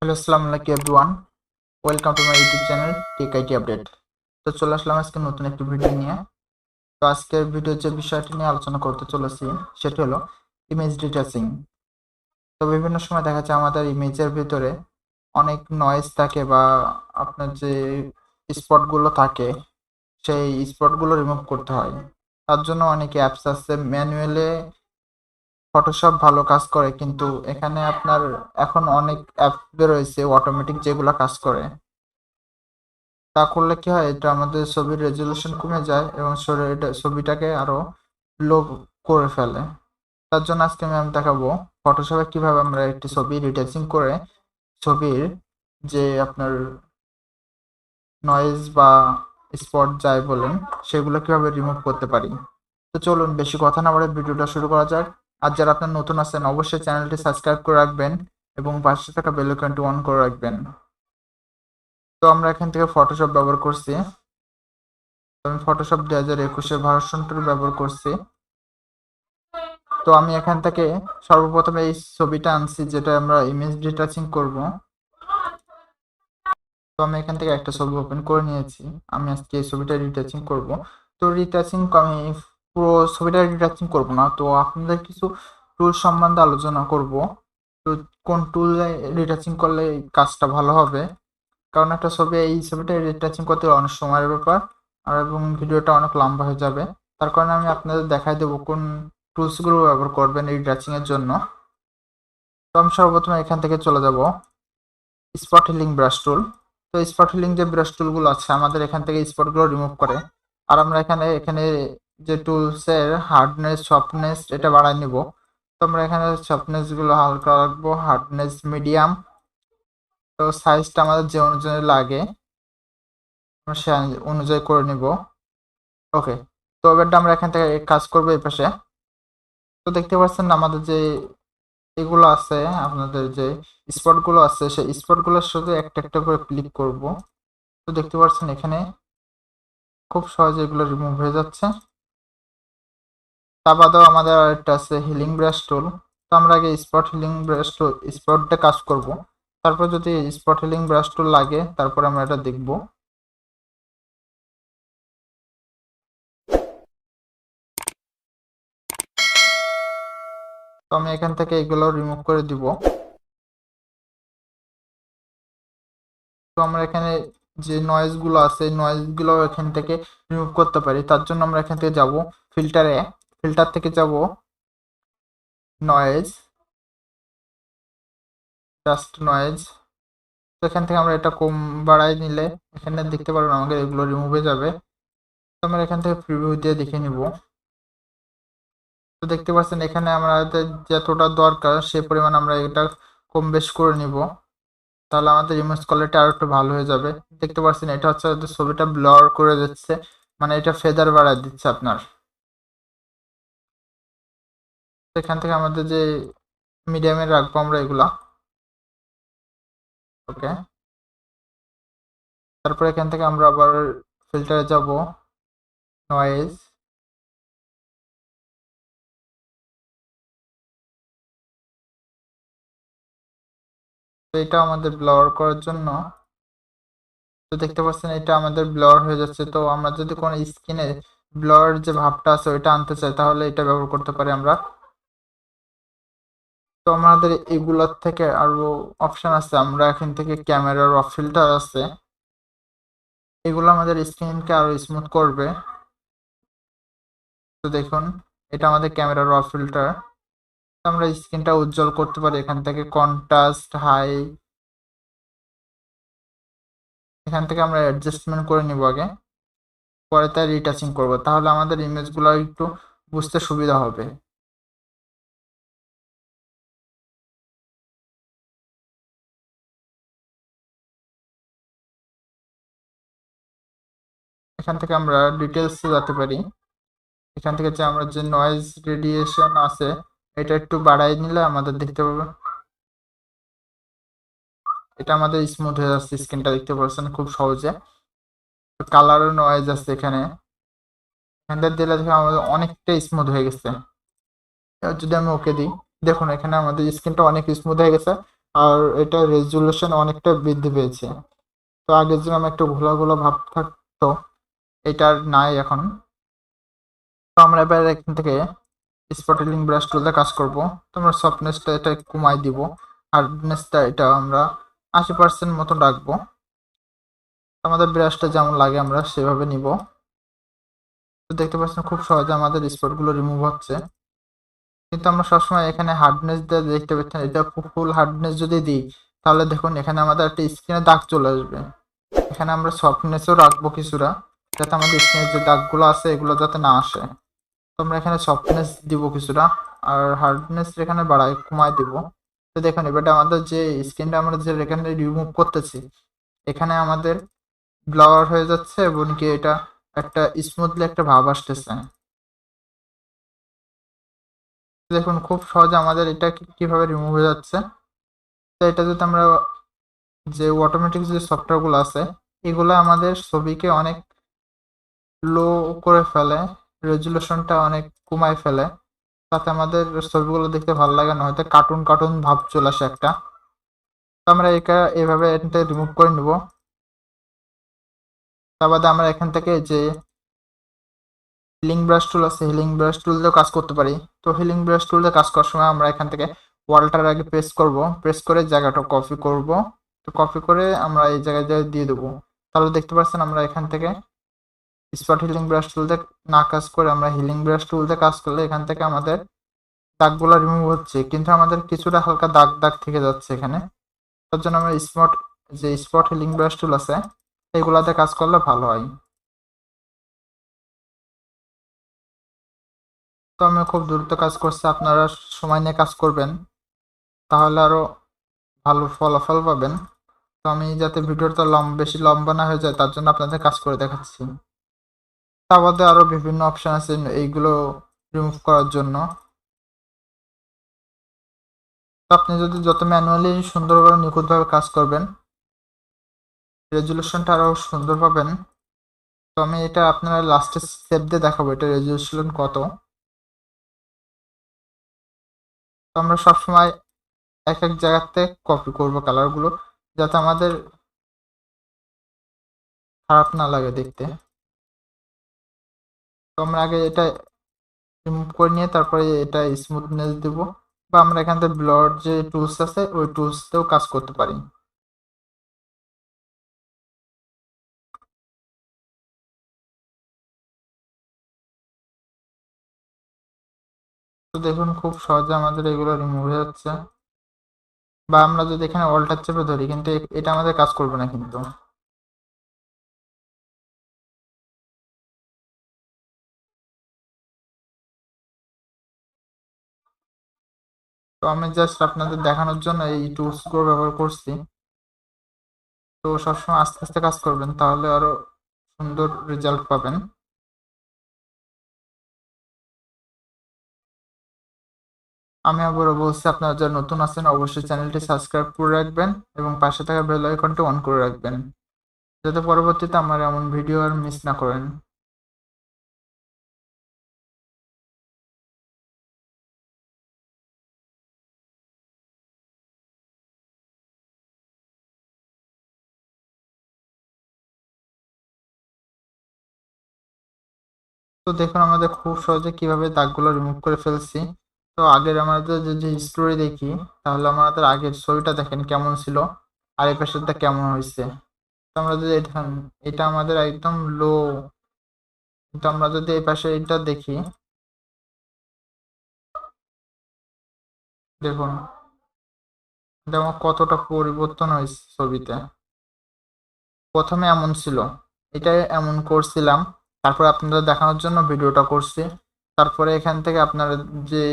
Hello, আসসালামু আলাইকুম everyone. Welcome to my YouTube channel tech IT update. তো চলে আসলাম আজকে নতুন একটি ভিডিও নিয়ে। তো আজকের ভিডিওর যে বিষয়টি নিয়ে আলোচনা করতে চলেছি সেটি হলো ইমেজ ডিটেচিং। তো বিভিন্ন সময় দেখা যায় আমাদের ইমেজের ভিতরে অনেক নয়েজ থাকে বা আপনার যে স্পটগুলো থাকে সেই স্পটগুলো রিমুভ করতে হয়। তার জন্য অনেক অ্যাপস আছে, ম্যানুয়ালে ফটোশপ ভালো কাজ করে, কিন্তু এখানে আপনার এখন অনেক অ্যাপ বেরোয়েছে অটোমেটিক যেগুলো কাজ করে। তা করলে কি হয়, এটা আমাদের ছবির রেজলিউশন কমে যায় এবং ছবিটাকে আরো লো করে ফেলে। তার জন্য আজকে আমি দেখাবো ফটোশপে কিভাবে আমরা একটি ছবি রিটাচিং করে ছবির যে আপনার নয়েজ বা স্পট যাই বলেন সেগুলো কিভাবে রিমুভ করতে পারি। তো চলুন বেশি কথা না বলে ভিডিওটা শুরু করা যাক। আর যারা আপনার নতুন আছেন অবশ্যই চ্যানেলটি সাবস্ক্রাইব করে রাখবেন এবং পাশে থাকা বেল আইকনটি অন করে রাখবেন। তো আমরা এখান থেকে ফটোশপ ব্যবহার করছি। আমি ফটোশপ 2021-এর ভার্সন 2 ব্যবহার করছি। তো আমি এখান থেকে সর্বপ্রথম এই ছবিটা আনছি যেটা আমরা ইমেজ ডিটাচিং করব। তো আমি এখান থেকে একটা ছবি ওপেন করে নিয়েছি। আমি আজকে এই ছবিটা রিটাচিং করব। তো রিটাচিং আমি পুরো ছবিটা রিটাচিং করব না, তো আপনাদের কিছু টুল সম্বন্ধে আলোচনা করব। তো কোন টুল রিটাচিং করলে এই কাজটা ভালো হবে, কারণ একটা ছবি এই ছবিটা রিটাচিং করতে অনেক সময়ের ব্যাপার আর এবং ভিডিওটা অনেক লম্বা হয়ে যাবে। তার কারণে আমি আপনাদের দেখাই দেবো কোন টুলসগুলো ব্যবহার করবেন এই রিটাচিং এর জন্য। তো আমি সর্বপ্রথমে এখান থেকে চলে যাব স্পট হিলিং ব্রাশ টুল। তো স্পট হিলিং যে ব্রাশ টুলগুলো আছে আমাদের এখান থেকে স্পটগুলো রিমুভ করে। আর আমরা এখানে এখানে যে টুলসের হার্ডনেস সফটনেস এটা বাড়ায় নিব। তো আমরা এখানে সফটনেসগুলো হালকা রাখবো, হার্ডনেস মিডিয়াম। তো সাইজটা আমাদের যে অনুযায়ী লাগে আমরা সে অনুযায়ী করে নিব। ওকে, তো এবারটা আমরা এখান থেকে কাজ করবো এই পাশে। তো দেখতে পাচ্ছেন আমাদের যে এগুলো আছে, আপনাদের যে স্পটগুলো আছে সেই স্পটগুলোর সাথে একটা একটা করে ক্লিক করব। তো দেখতে পাচ্ছেন এখানে খুব সহজে এগুলো রিমুভ হয়ে যাচ্ছে। তা বাদেও আমাদের আরেকটা আছে হিলিং ব্রাশ টুল। তো আমরা আগে স্পট হিলিং ব্রাশ টুল স্পটটা কাজ করব, তারপর যদি স্পট হিলিং ব্রাশ টুল লাগে তারপর আমরা এটা দেখব। তো আমি এখান থেকে এগুলো রিমুভ করে দিব। তো আমরা এখানে যে নয়েজ গুলো আছে নয়েজ গুলো এখান থেকে রিমুভ করতে পারি। তার জন্য আমরা এখান থেকে যাব ফিল্টারে, ফিল্টার থেকে যাব নয়েজ, জাস্ট নয়েজ। তো এখান থেকে আমরা এটা কম বাড়াই নিলে এখানে দেখতে পারবেন আমাদের এগুলো রিমুভ হয়ে যাবে। তো আমরা এখান থেকে প্রিভিউ দিয়ে দেখে নিব। তো দেখতে পাচ্ছেন এখানে আমাদের যতটা দরকার সে পরিমাণ আমরা এটা কম বেশ করে নিব, তাহলে আমাদের ইমেজ কোয়ালিটি আরো একটু ভালো হয়ে যাবে। দেখতে পাচ্ছেন এটা হচ্ছে ছবিটা ব্লার করে দিচ্ছে, মানে এটা ফেদার বাড়ায় দিচ্ছে আপনার। এখান থেকে আমাদের যে মিডিয়ামে রাখবো আমরা এগুলা। ওকে, তারপর এখান থেকে আমরা আবার ফিল্টারে যাব, নয়েজ। তো এটা আমাদের ব্লার করার জন্য। তো দেখতে পাচ্ছেন এটা আমাদের ব্লার হয়ে যাচ্ছে। তো আমরা যদি কোনো স্কিনে ব্লার যে ভাবটা আছে ওইটা আনতে চাই তাহলে এটা ব্যবহার করতে পারি আমরা। তো আমাদের এগুলোর থেকে আরো অপশন আছে, আমরা এখান থেকে ক্যামেরার অফ ফিল্টার আছে, এগুলো আমাদের স্ক্রিনকে আরো স্মুথ করবে। তো দেখুন এটা আমাদের ক্যামেরার র ফিল্টার। আমরা স্ক্রিনটা উজ্জ্বল করতে পারি এখান থেকে কন্ট্রাস্ট হাই, এখান থেকে আমরা অ্যাডজাস্টমেন্ট করে নিব আগে, পরে তাই রিটাচিং করব, তাহলে আমাদের ইমেজগুলো একটু বুঝতে সুবিধা হবে। এখান থেকে আমরা ডিটেলসে যেতে পারি। এখান থেকে যে আমরা যে নয়েজ রেডিয়েশন আছে এটা একটু বাড়াই নিলে আমাদের দেখতে পাবে এটা আমাদের স্মুথ হয়ে যাচ্ছে, স্ক্রিনটা দেখতে পাচ্ছেন খুব সহজে। কালারও নয়েজ আছে এখানে, এখান থেকে দিলে দেখে আমাদের অনেকটা স্মুথ হয়ে গেছে। এবার যদি আমি ওকে দিই, দেখুন এখানে আমাদের স্ক্রিনটা অনেক স্মুথ হয়ে গেছে। আর এটা রেজুলেশন অনেকটা বৃদ্ধি পেয়েছে। তো আগে যেরকম একটা ঘোলা ঘোলা ভাব থাকতো, এটা আর নাই এখন। তো আমরা এবার এখান থেকে স্পটেলিং ব্রাশ টুলতে কাজ করব। তো আমরা সফটনেসটা এটা কমাই দিব, হার্ডনেসটা এটা আমরা 80% মতো রাখবো। আমাদের ব্রাশটা যেমন লাগে আমরা সেভাবে নিব। তো দেখতে পাচ্ছেন খুব সহজে আমাদের স্পটগুলো রিমুভ হচ্ছে। কিন্তু আমরা সবসময় এখানে হার্ডনেস দিয়ে দেখতে পাচ্ছেন, এটা ফুল হার্ডনেস যদি দিই তাহলে দেখুন এখানে আমাদের একটা স্কিনে দাগ চলে আসবে। এখানে আমরা সফটনেসও রাখবো কিছুটা, যাতে আমাদের স্কিনের যে দাগগুলো আছে এগুলো যাতে না আসে। তো আমরা এখানে সফটনেস দিব কিছুটা, আর হার্ডনেস এখানে বাড়াই কমায় দিব। তো দেখুন এবারে আমাদের যে স্কিনটা আমরা যে এখানে রিমুভ করতেছি, এখানে আমাদের ব্লাওয়ার হয়ে যাচ্ছে এবং কি এটা একটা স্মুথলি একটা ভাব আসতেছে। দেখুন খুব সহজে আমাদের এটা কিভাবে রিমুভ হয়ে যাচ্ছে। তো এটা যদি আমরা যে অটোমেটিক যে সফটওয়্যারগুলো আছে এগুলো আমাদের ছবিকে অনেক লো করে ফেলে, রেজুলেশনটা অনেক কমায় ফেলে, তাতে আমাদের ছবিগুলো দেখতে ভালো লাগে না, হয়তো কার্টুন কার্টুন ভাব চলে আসে একটা। তো আমরা এটা এভাবে এটা রিমুভ করে নিব। তার বাদে আমরা এখান থেকে যে হিলিং ব্রাশ টুল আছে হিলিং ব্রাশ টুল দিয়েও কাজ করতে পারি। তো হিলিং ব্রাশ টুল দিয়ে কাজ করার সময় আমরা এখান থেকে ওয়ালটার আগে প্রেস করব, প্রেস করে জায়গাটা কপি করব। তো কপি করে আমরা এই জায়গায় দিয়ে দেবো। তাহলে দেখতে পাচ্ছেন আমরা এখান থেকে স্পট হিলিং ব্রাশ টুল দিয়ে না কাজ করে আমরা হিলিং ব্রাশ টুল দিয়ে কাজ করলে এখান থেকে আমাদের দাগগুলো রিমুভ হচ্ছে, কিন্তু আমাদের কিছুটা হালকা দাগ দাগ থেকে যাচ্ছে এখানে। তার জন্য আমরা স্পট হিলিং ব্রাশ টুল আছে এগুলাতে কাজ করলে ভালো হয়। তো আমি খুব দ্রুত কাজ করছি, আপনারা সময় নিয়ে কাজ করবেন তাহলে আরো ভালো ফলাফল পাবেন। তো আমি যাতে ভিডিওটা বেশি লম্বা না হয়ে যায় তার জন্য আপনাদের কাজ করে দেখাচ্ছি। তার মধ্যে আরো বিভিন্ন অপশন আছে এইগুলো রিমুভ করার জন্য। তো আপনি যদি যত ম্যানুয়ালি সুন্দরভাবে নিখুঁতভাবে কাজ করবেন রেজুলেশনটা আরো সুন্দর পাবেন। তো আমি এটা আপনারা লাস্টে সেভ দিয়ে দেখাবো এটা রেজুলেশন কত। তো আমরা সবসময় এক এক জায়গাতে কপি করব কালারগুলো, যাতে আমাদের খারাপ না লাগে দেখতে। তো আমরা আগে এটা রিমুভ করে নিয়ে তারপরে এটা স্মুথনেস দেব, বা আমরা এখান থেকে ব্লড যে টুলস আছে ওই টুলস দিয়েও কাজ করতে পারি। তো দেখুন খুব সহজে আমাদের এগুলো রিমুভ হয়ে যাচ্ছে। বা আমরা যদি এখানে অল্টার চেপে ধরি কিন্তু এটা আমাদের কাজ করবে না কিন্তু। তো আমি জাস্ট আপনাদের দেখানোর জন্য এই টুলস গুলো ব্যবহার করছি। তো সবসময় আস্তে আস্তে কাজ করবেন তাহলে আরো সুন্দর রেজাল্ট পাবেন। আমি আবারও বলছি, আপনারা যারা নতুন আছেন অবশ্যই চ্যানেলটি সাবস্ক্রাইব করে রাখবেন এবং পাশে থাকা বেল আইকনটি অন করে রাখবেন, যাতে পরবর্তীতে আমার এমন ভিডিও আর মিস না করেন। তো দেখুন আমাদের খুব সহজে কিভাবে দাগগুলো রিমুভ করে ফেলছি। তো আগের আমাদের যদি হিস্টোরি দেখি তাহলে আমাদের আগের ছবিটা দেখেন কেমন ছিল আর এই পাশেরটা কেমন হয়েছে। তো আমরা যদি এটা আমাদের একদম লো, কিন্তু আমরা যদি এই পাশে এটা দেখি দেখুন এটা আমার কতটা পরিবর্তন হয়েছে ছবিতে। প্রথমে এমন ছিল, এটা এমন করছিলাম, তারপরে আপনাদের দেখানোর জন্য ভিডিওটা করছি। তারপরে এখান থেকে আপনারা যে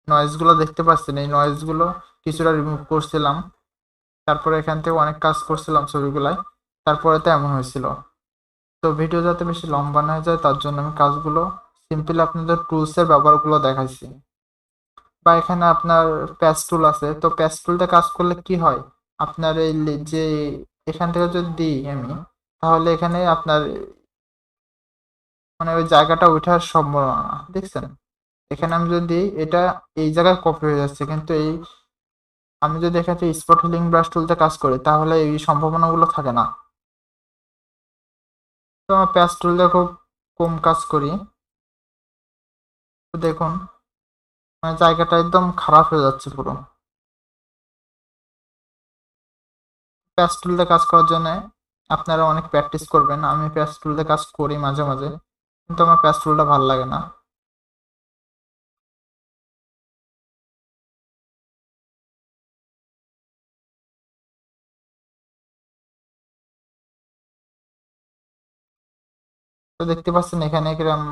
নয়েজগুলো দেখতে পাচ্ছেন এই নয়েজগুলো কিছুটা রিমুভ করছিলাম। তারপরে এখান থেকে অনেক কাজ করছিলাম ছবিগুলায়, তারপরে তো এমন হয়েছিল। তো ভিডিও যাতে বেশি লম্বা না হয়ে যায় তার জন্য আমি কাজগুলো সিম্পলি আপনাদের টুলসের ব্যবহারগুলো দেখাইছি। বা এখানে আপনার প্যাচ টুল আছে, তো প্যাচ টুলটা কাজ করলে কি হয়, আপনার এই যে এখান থেকে যদি দিই আমি তাহলে এখানে আপনার মানে ওই জায়গাটা ওঠার সম্ভাবনা দেখছেন। এখানে আমি যদি এটা এই জায়গায় কপি হয়ে যাচ্ছে, কিন্তু এই আমি যদি এক্ষেত্রে স্পট হিলিং ব্রাশ টুলতে কাজ করি তাহলে এই সম্ভাবনাগুলো থাকে না। তো আমার প্যাচ টুল দিয়ে খুব কম কাজ করি। তো দেখুন মানে জায়গাটা একদম খারাপ হয়ে যাচ্ছে পুরো। প্যাচ টুল দিয়ে কাজ করার জন্য আপনারা অনেক প্র্যাকটিস করবেন। আমি প্যাচ টুল দিয়ে কাজ করি মাঝে মাঝে, কিন্তু আমার প্যাচ টুলটা ভালো লাগে না। তো দেখতে পাচ্ছেন এখানে কিরম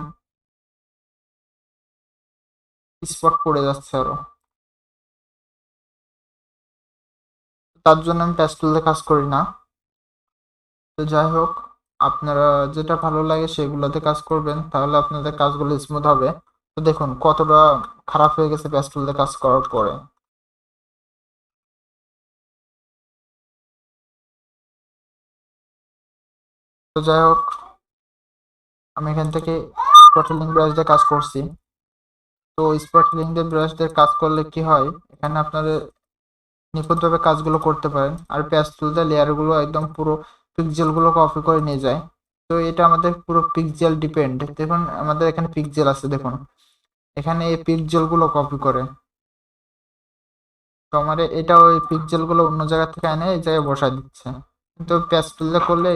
স্পট পড়ে যাচ্ছে আরো। তার জন্য আমি প্যাচ টুল দিয়ে কাজ করি না। তো যাই হোক, আপনারা যেটা ভালো লাগে সেগুলোতে কাজ করবেন, তাহলে আপনাদের কাজগুলো স্মুথ হবে। তো দেখুন কতটা খারাপ হয়ে গেছে প্যাচ টুল দিয়ে কাজ করার পরে। তো যাই হোক, আমি এখান থেকে স্পটলিং ব্রাশ দিয়ে কাজ করছি। তো স্পটলিং দিয়ে ব্রাশ দিয়ে কাজ করলে কি হয়, এখানে আপনাদের নিখুঁতভাবে কাজগুলো করতে পারেন। আর প্যাচ টুল দিয়ে লেয়ারগুলো একদম পুরো পিক্সেলগুলো কপি করে নিয়ে যায়। তো এটা আমাদের পুরো পিক্সেল ডিপেন্ড। দেখুন আমাদের এখানে পিক্সেল আছে, দেখুন এখানে এই পিক্সেলগুলো কপি করে। তো আমার এটা ওই পিক্সেলগুলো অন্য জায়গা থেকে এনে এই জায়গায় বসায় দিচ্ছে। কিন্তু প্যাচ টুল দিয়ে করলে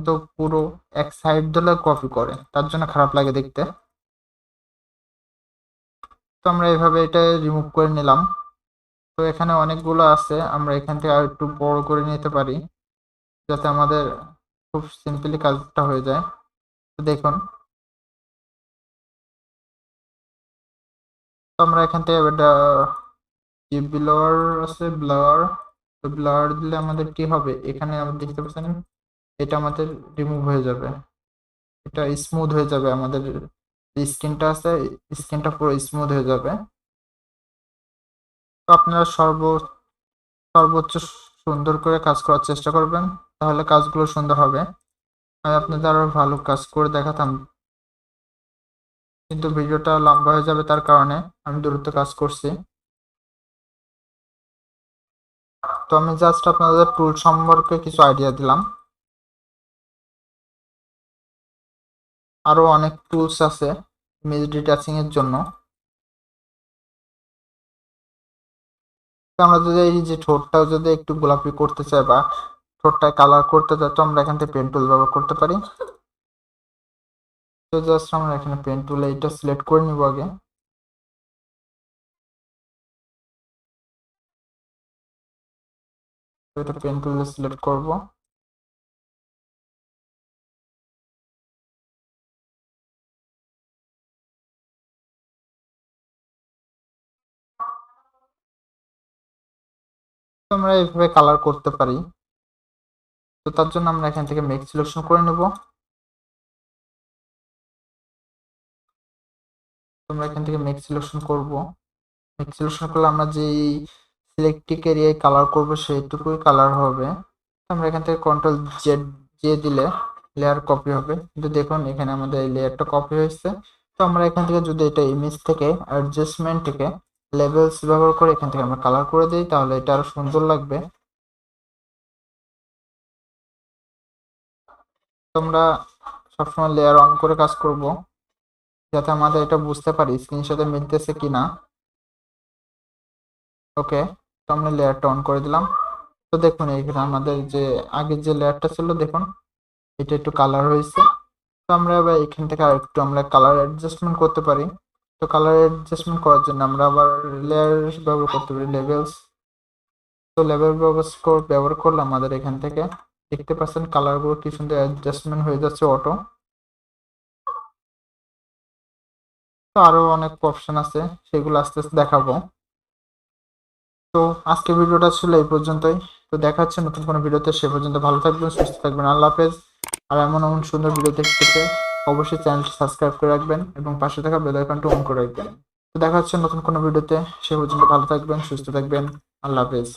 তো পুরো এক সাইড ধরে কপি করে, তার জন্য খারাপ লাগে দেখতে। তো আমরা এভাবে এটা রিমুভ করে নিলাম। তো এখানে অনেকগুলো আছে, আমরা এখান থেকে আর একটু বড় করে নিতে পারি যাতে আমাদের খুব সিম্পলি কাজটা হয়ে যায়। তো দেখুন, তো আমরা এখান থেকে এটা যে ব্লার আছে, ব্লার, তো ব্লার দিলে আমাদের কি হবে, এখানে আমরা দেখতে পাচ্ছেন এটা আমাদের রিমুভ হয়ে যাবে। এটা স্মুথ হয়ে যাবে, আমাদের যে স্কিনটা আছে স্কিনটা পুরো স্মুথ হয়ে যাবে। তো আপনারা সর্বোচ্চ সুন্দর করে কাজ করার চেষ্টা করবেন, তাহলে কাজগুলো সুন্দর হবে। আমি আপনাদের আরো ভালো কাজ করে দেখাতাম, কিন্তু ভিডিওটা লম্বা হয়ে যাবে, তার কারণে আমি দ্রুত কাজ করছি। তো আমি জাস্ট আপনাদের টুল সম্পর্কে কিছু আইডিয়া দিলাম। আরো অনেক টুলস আছে ইমেজ ডিটাচিং এর জন্য। তো আমরা যদি এই যে ঠোঁটটাও যদি একটু গোলাপি করতে চাই বা ঠোঁটটায় কালার করতে চাই, তো আমরা এখান থেকে পেন টুল ব্যবহার করতে পারি। তো জাস্ট আমরা এখানে পেন টুল এইটা সিলেক্ট করে নিব আগে। তো এটা পেন টুল সিলেক্ট করব। তো আমরা এইভাবে কালার করতে পারি। তো তার জন্য আমরা এখান থেকে মেক সিলেকশন করে নেব। তোমরা এখান থেকে মেক সিলেকশন করব। মেক সিলেকশন করলে আমরা যেই সিলেক্টিক এরিয়ায় কালার করব সেইটুকুই কালার হবে। তো আমরা এখান থেকে কন্ট্রোল জেড জে দিলে লেয়ার কপি হবে, কিন্তু দেখুন এখানে আমাদের এই লেয়ারটা কপি হয়েছে। তো আমরা এখান থেকে যদি এটা ইমেজ থেকে অ্যাডজাস্টমেন্ট থেকে লেভেলস ব্যবহার করে এখান থেকে আমরা কালার করে দিই, তাহলে এটা আরো সুন্দর লাগবে। তোমরা সবসময় লেয়ার অন করে কাজ করব, যাতে আমাদের এটা বুঝতে পারি স্ক্রিনের সাথে মিলতেছে কিনা। ওকে, তো আমরা লেয়ারটা অন করে দিলাম। তো দেখুন এখানে আমাদের যে আগের যে লেয়ারটা ছিল, দেখুন এটা একটু কালার হয়েছে। তো আমরা এবার এখান থেকে আর একটু আমরা কালার অ্যাডজাস্টমেন্ট করতে পারি। তো কালার অ্যাডজাস্টমেন্ট করার জন্য আমরা আবার লেয়ার ব্যবহার করতে পারি, লেভেলস। তো লেভেল ব্যবহার করলে আমাদের এখান থেকে দেখতে পাচ্ছেন কালারগুলো কি সুন্দর অ্যাডজাস্টমেন্ট হয়ে যাচ্ছে অটো। তো আরো অনেক অপশন আছে, সেগুলো আস্তে আস্তে দেখাবো। তো আজকে ভিডিওটা ছিল এই পর্যন্তই। তো দেখা হচ্ছে নতুন কোনো ভিডিওতে, সে পর্যন্ত ভালো থাকবেন, সুস্থ থাকবেন, আল্লাহ হাফেজ। আর এমন এমন সুন্দর ভিডিও দেখতে অবশ্যই চ্যানেলটি সাবস্ক্রাইব করে রাখবেন এবং পাশে থাকা বেল আইকনটি অন করে রাখবেন। তো দেখা হচ্ছে নতুন কোনো ভিডিওতে, সে পর্যন্ত ভালো থাকবেন, সুস্থ থাকবেন, আল্লাহ হাফেজ।